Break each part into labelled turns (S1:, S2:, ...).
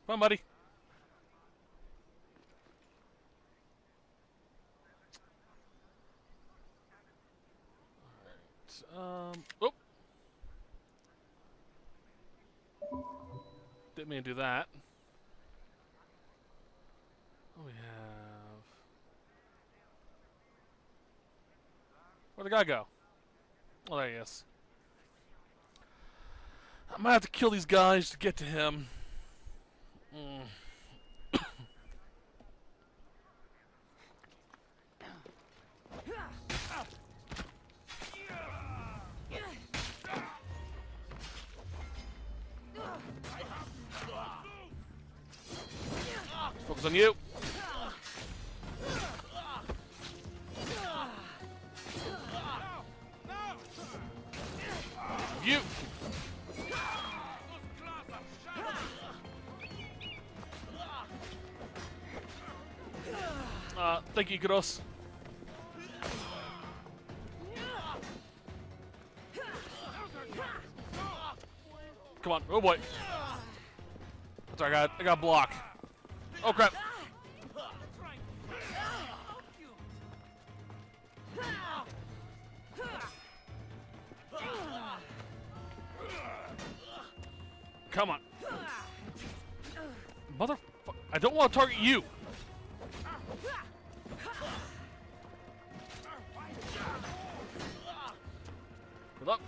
S1: Come on, buddy. Alright. Oh! Didn't mean to do that. What do we have? Where'd the guy go? Oh, there he is. I might have to kill these guys to get to him. Focus on you. You. Thank you, Gross. Come on. Oh boy. That's all right, I got block. Oh crap. Come on. Motherfucker. I don't want to target you. Good luck.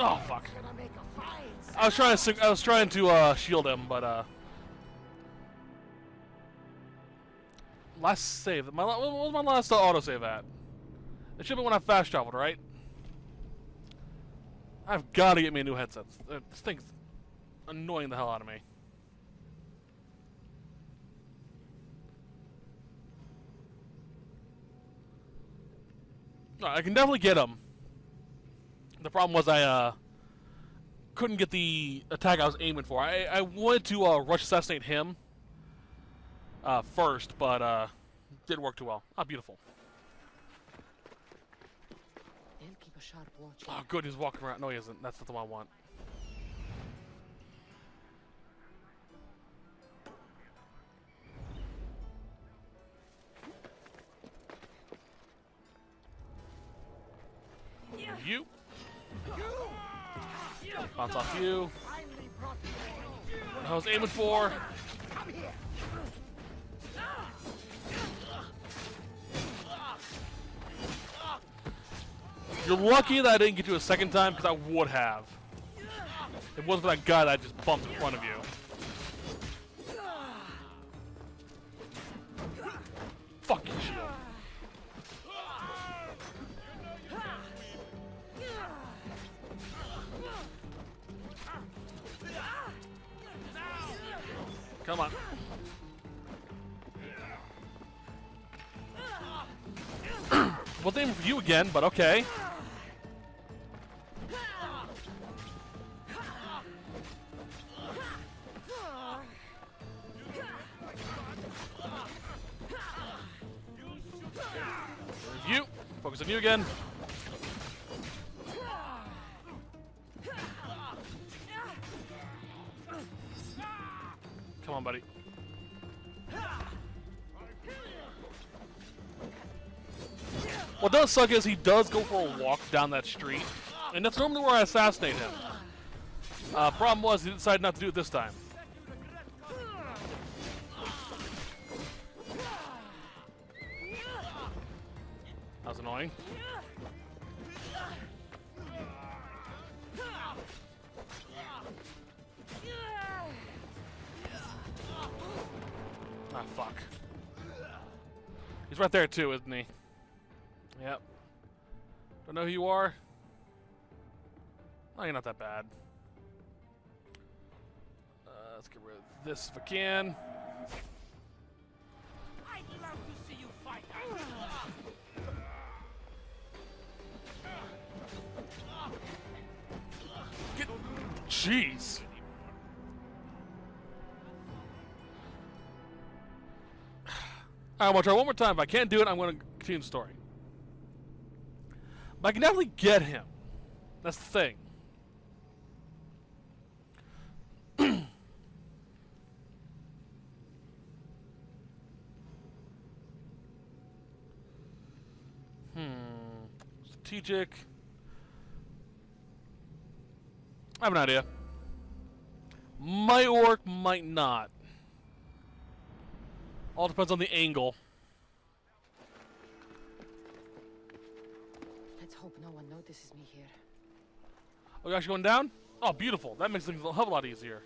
S1: Oh fuck! I was trying to shield him, but last save. What was my last autosave at? It should have been when I fast traveled, right? I've got to get me a new headset. This thing's annoying the hell out of me. No, I can definitely get him. The problem was I couldn't get the attack I was aiming for. I wanted to rush assassinate him first, but didn't work too well. Ah, beautiful.
S2: They'll keep a sharp watch.
S1: Oh, good, he's walking around. No, he isn't. That's not the one I want. You. Bounce off you. What I was aiming for. You're lucky that I didn't get you a second time, because I would have. It wasn't for that guy that I just bumped in front of you. Fuck you, shield. Come on. Wasn't aiming for you again, but okay. You. Focus on you again. Come on, buddy. What does suck is he does go for a walk down that street, and that's normally where I assassinate him. Problem was he decided not to do it this time. That was annoying. Ah, fuck. He's right there too, isn't he? Yep. Don't know who you are. Oh, you're not that bad. Let's get rid of this if I can.
S3: I'd love to see you fight.
S1: Jeez. I'm gonna try one more time. If I can't do it, I'm gonna continue the story. But I can definitely get him. That's the thing. Strategic. I have an idea. Might work, might not. All depends on the angle.
S2: Let's hope no one notices me here.
S1: Oh, you're actually going down? Oh, beautiful. That makes things a hell of a lot easier.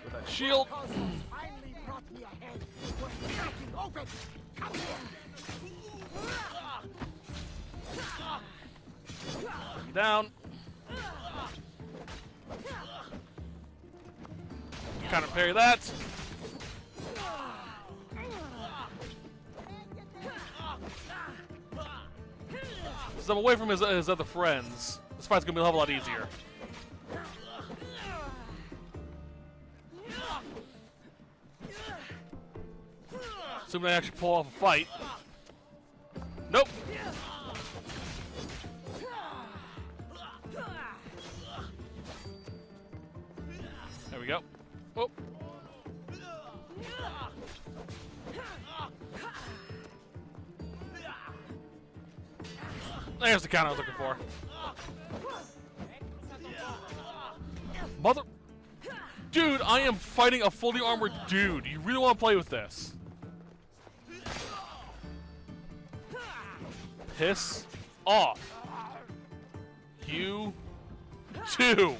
S1: With that shield.
S3: Finally brought me ahead. We're cracking open. Come here.
S1: Down. Counter parry that. Since I'm away from his other friends, this fight's gonna be a hell of a lot easier. Assuming I actually pull off a fight. Nope. There we go. Oh. There's the counter I was looking for. Mother... Dude, I am fighting a fully armored dude. You really want to play with this? Piss off. You too.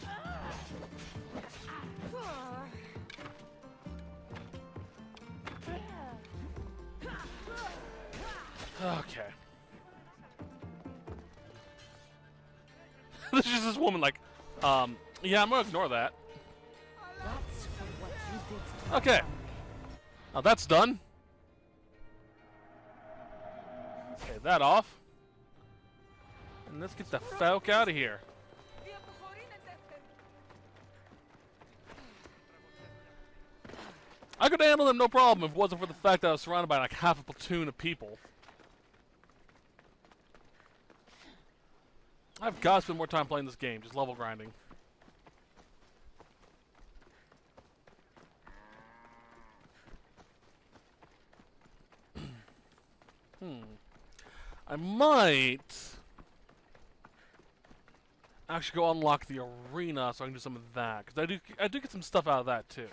S1: Okay. This is this woman like, yeah, I'm gonna ignore that.
S2: That's what you did to
S1: Okay. Now that's done. Okay, that off. And let's get the fuck out of here. I could handle them no problem if it wasn't for the fact that I was surrounded by like half a platoon of people. I've got to spend more time playing this game, just level grinding. I might actually go unlock the arena so I can do some of that, because I do get some stuff out of that too.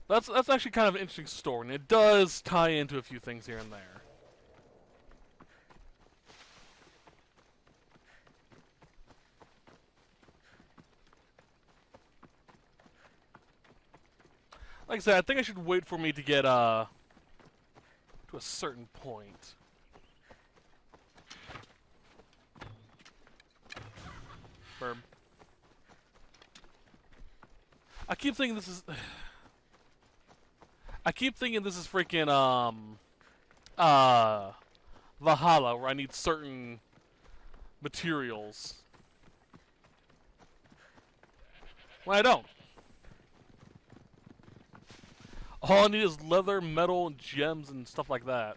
S1: That's actually kind of an interesting story, and it does tie into a few things here and there. Like I said, I think I should wait for me to get to a certain point. Burb. I keep thinking this is freaking Valhalla, where I need certain materials. Well, I don't. All I need is leather, metal, and gems and stuff like that.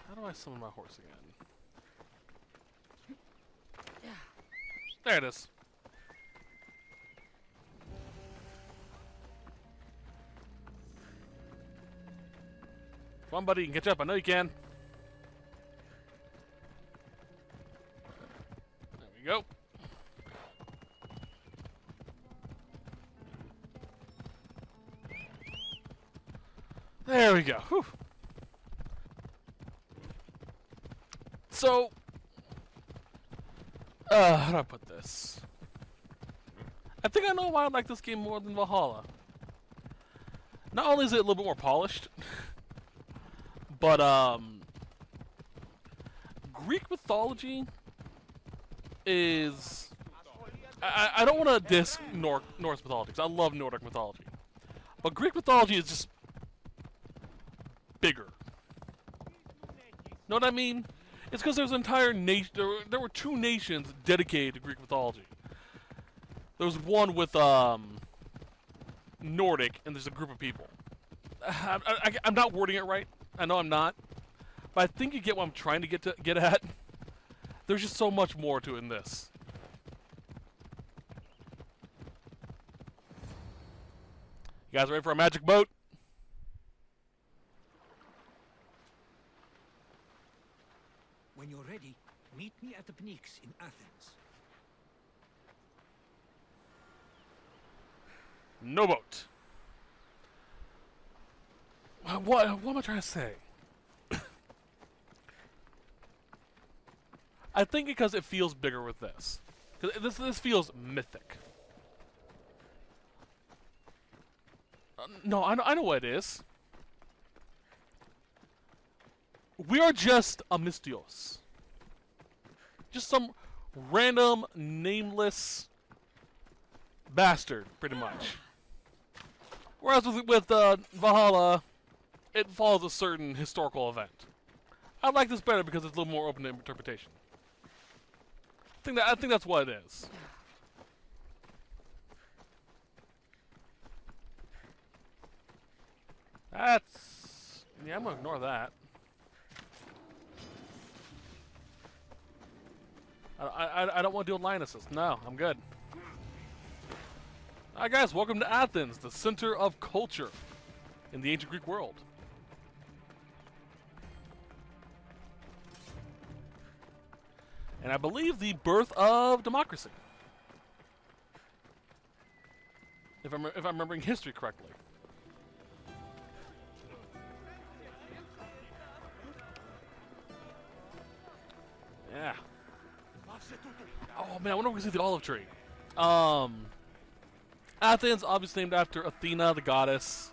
S1: How do I summon my horse again? There it is. Come on, buddy, you can catch up. I know you can. There we go. There we go. Whew. So, how do I put this? I think I know why I like this game more than Valhalla. Not only is it a little bit more polished, but Greek mythology is... I don't want to diss Norse mythology, 'cause I love Nordic mythology. But Greek mythology is just bigger. Know what I mean? It's because there's an entire nation. There were two nations dedicated to Greek mythology. There was one with Nordic, and there's a group of people. I'm not wording it right. I know I'm not, but I think you get what I'm trying to get at. There's just so much more to it in this. You guys ready for a magic boat?
S3: When you're ready, meet me at the Pnyx in Athens.
S1: No boat. What am I trying to say? I think because it feels bigger with this. Because this feels mythic. No, I know what it is. We are just Amistios. Just some random, nameless bastard, pretty much. Whereas with Valhalla, it follows a certain historical event. I like this better because it's a little more open to interpretation. I think that's what it is. Yeah, I'm gonna ignore that. I don't want to deal with lionesses. No, I'm good. Hi guys, welcome to Athens, the center of culture in the ancient Greek world. And I believe the birth of democracy. If I'm remembering history correctly. Yeah. Oh man, I wonder if we can see the olive tree. Athens, obviously named after Athena, the goddess.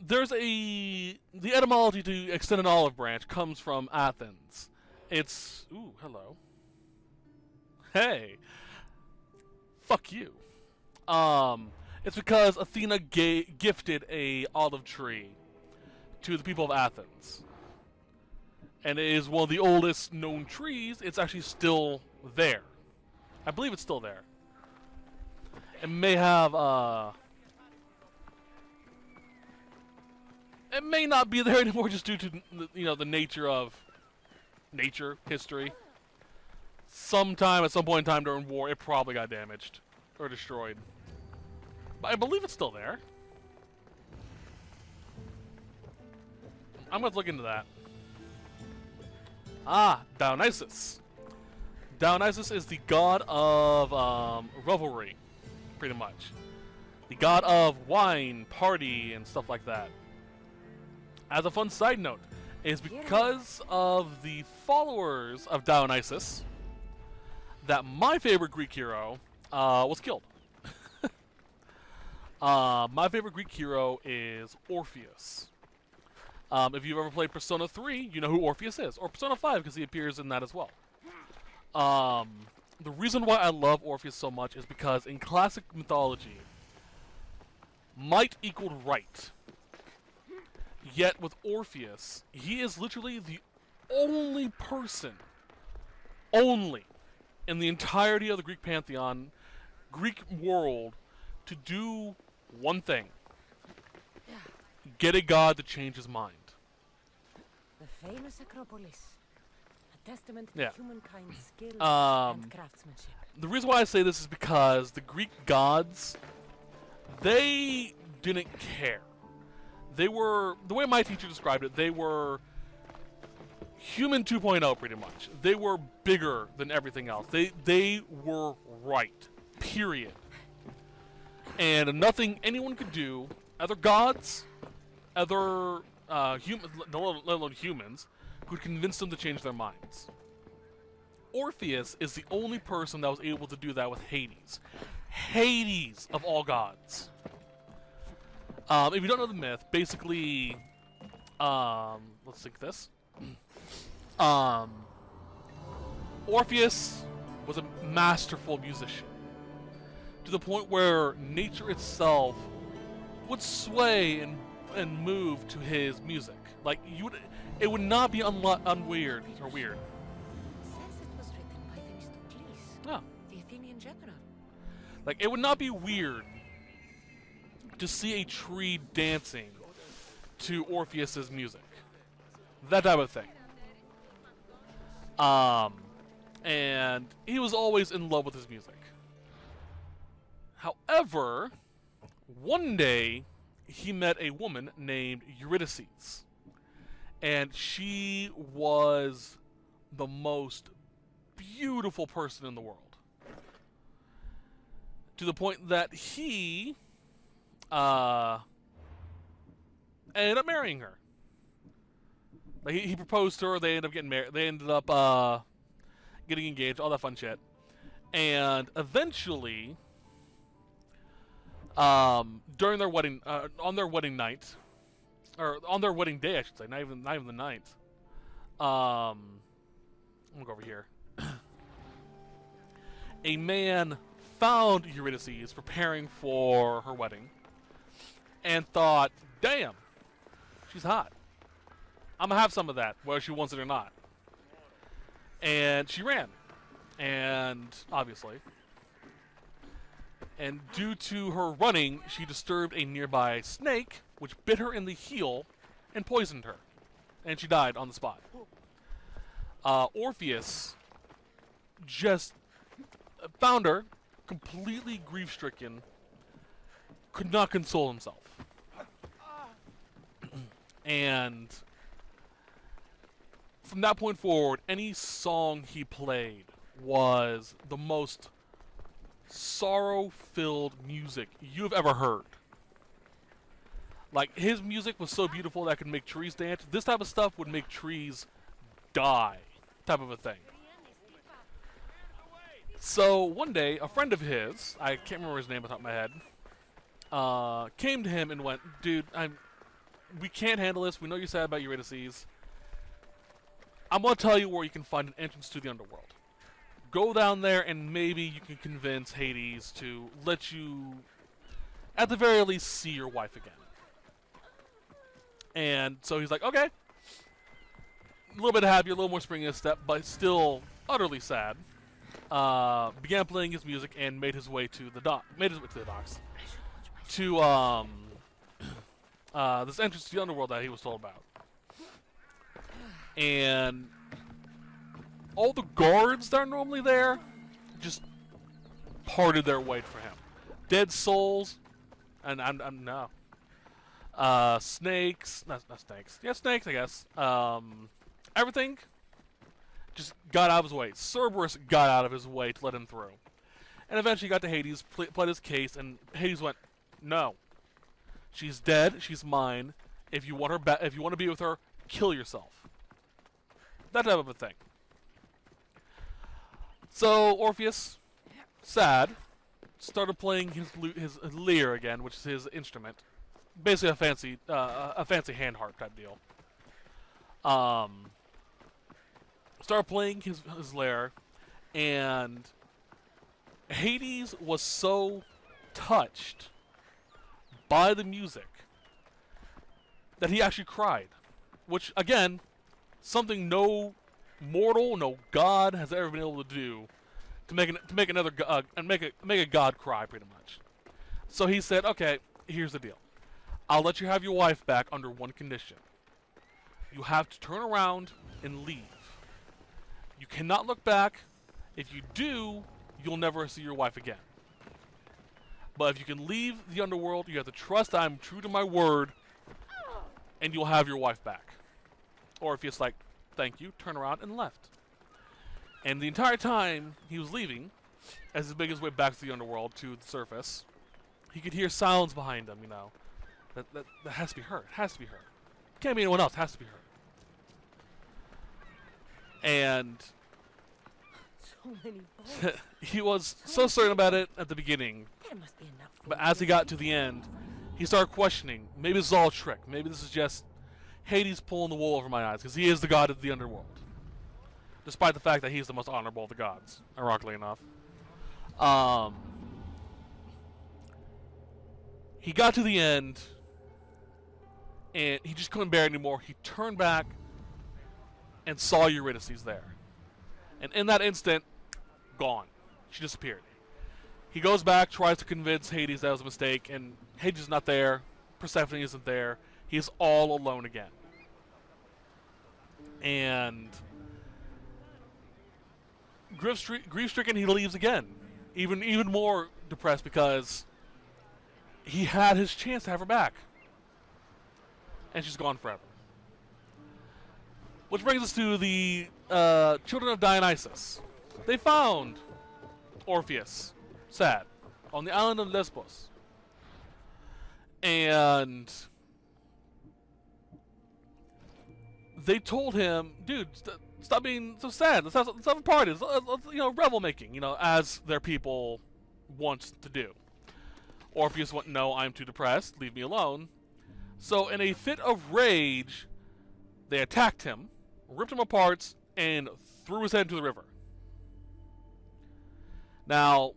S1: The etymology to extend an olive branch comes from Athens. It's, ooh, hello. Hey. Fuck you. It's because Athena gifted a olive tree to the people of Athens. And it is one of the oldest known trees. It's actually still there. I believe it's still there. It may have, it may not be there anymore just due to, the nature of history. At some point in time during war, it probably got damaged or destroyed. But I believe it's still there. I'm going to look into that. Ah, Dionysus. Dionysus is the god of revelry, pretty much. The god of wine, party, and stuff like that. As a fun side note, it's because of the followers of Dionysus that my favorite Greek hero was killed. My favorite Greek hero is Orpheus. If you've ever played Persona 3, you know who Orpheus is. Or Persona 5, because he appears in that as well. The reason why I love Orpheus so much is because in classic mythology, might equaled right. Yet with Orpheus, he is literally the only person, in the entirety of the Greek pantheon, Greek world, to do one thing. Get a god to change his mind.
S2: The famous Acropolis. A testament to
S1: Yeah.
S2: humankind's skill and craftsmanship.
S1: The reason why I say this is because the Greek gods, they didn't care. They were, the way my teacher described it, they were human 2.0 pretty much. They were bigger than everything else. They were right. Period. And nothing anyone could do, other gods, other humans, let alone humans, could convince them to change their minds. Orpheus is the only person that was able to do that with Hades. Hades, of all gods. If you don't know the myth, basically, let's think this. Orpheus was a masterful musician, to the point where nature itself would sway and move to his music. Like it would not be unweird or weird.
S2: Says it was written by Themistocles,
S1: No,
S2: the Athenian general.
S1: like it would not be weird to see a tree dancing to Orpheus's music. That type of thing. And he was always in love with his music. However, one day he met a woman named Eurydice, and she was the most beautiful person in the world, to the point that he ended up marrying her. Like he proposed to her. They ended up getting married. They ended up getting engaged. All that fun shit. And eventually, during their wedding, on their wedding night, or on their wedding day, I should say, not even the night. I'm gonna go over here. A man found Eurydice preparing for her wedding, and thought, "Damn, she's hot. I'm gonna have some of that, whether she wants it or not." And she ran, and obviously, and due to her running, she disturbed a nearby snake, which bit her in the heel and poisoned her, and she died on the spot. Orpheus just found her, completely grief-stricken, could not console himself. And from that point forward, any song he played was the most sorrow-filled music you've ever heard. Like, his music was so beautiful that it could make trees dance. This type of stuff would make trees die, type of a thing. So, one day, a friend of his, I can't remember his name off the top of my head, came to him and went, "Dude, we can't handle this. We know you're sad about Eurydice. I'm going to tell you where you can find an entrance to the underworld. Go down there and maybe you can convince Hades to let you, at the very least, see your wife again." And so he's like, okay. A little bit happy, a little more spring in his step, but still utterly sad. Began playing his music and made his way to the docks. To this entrance to the underworld that he was told about. And all the guards that are normally there just parted their way for him. Dead souls, and no. Snakes, not snakes. Yeah, snakes, I guess. Everything just got out of his way. Cerberus got out of his way to let him through. And eventually got to Hades, pled his case, and Hades went, "No. She's dead, she's mine. If you want her if you want to be with her, kill yourself." That type of a thing. So Orpheus, sad, started playing his lyre again, which is his instrument. Basically a fancy hand harp type deal. Started playing his lyre, and Hades was so touched by the music that he actually cried, which again, something no mortal, no god has ever been able to do, to make a god cry, pretty much. So he said, "Okay, here's the deal. I'll let you have your wife back under one condition. You have to turn around and leave. You cannot look back. If you do, you'll never see your wife again. But if you can leave the underworld, you have to trust I'm true to my word, and you'll have your wife back." Orpheus like, "Thank you," turned around and left. And the entire time he was leaving, as he made his way back to the underworld, to the surface, he could hear sounds behind him, you know. That has to be her. It has to be her. Can't be anyone else. It has to be her. And
S2: So many balls.
S1: he was so certain about it at the beginning,
S2: There must be enough.
S1: but as he got to the end, he started questioning, maybe this is all a trick. Maybe this is just Hades pulling the wool over my eyes, because he is the god of the underworld. Despite the fact that he's the most honorable of the gods, ironically enough. He got to the end, and he just couldn't bear it anymore. He turned back and saw Eurydice there. And in that instant, gone. She disappeared. He goes back, tries to convince Hades that it was a mistake, and Hades is not there. Persephone isn't there. He is all alone again. And grief-stricken, he leaves again. Even more depressed because he had his chance to have her back. And she's gone forever. Which brings us to the children of Dionysus. They found Orpheus, sad, on the island of Lesbos. And they told him, dude, stop being so sad. Let's have a party. Let's revel making, as their people want to do. Orpheus went, no, I'm too depressed. Leave me alone. So in a fit of rage, they attacked him, ripped him apart, and threw his head into the river. Now,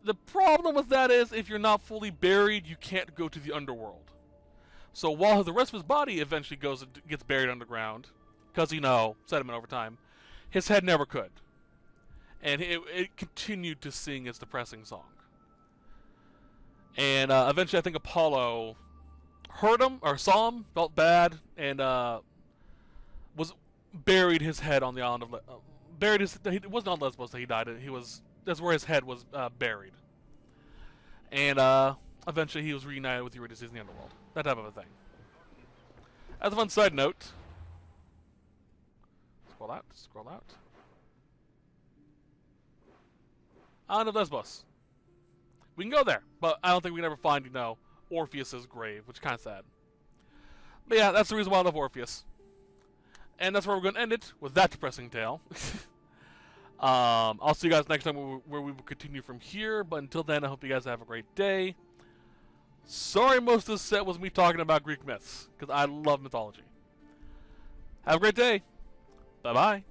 S1: the problem with that is if you're not fully buried, you can't go to the underworld. So while the rest of his body eventually gets buried underground, because, sediment over time, his head never could. And it continued to sing its depressing song. And eventually I think Apollo heard him, or saw him, felt bad, and buried his head on the island of it wasn't on Lesbos that he died. That's where his head was buried. And eventually he was reunited with Eurydice in the underworld. That type of a thing. As a fun side note, scroll out. Island of Lesbos. We can go there, but I don't think we can ever find, Orpheus's grave, which is kind of sad. But yeah, that's the reason why I love Orpheus. And that's where we're going to end it, with that depressing tale. I'll see you guys next time where we will continue from here, but until then, I hope you guys have a great day. Sorry most of this set was me talking about Greek myths, because I love mythology. Have a great day. Bye-bye.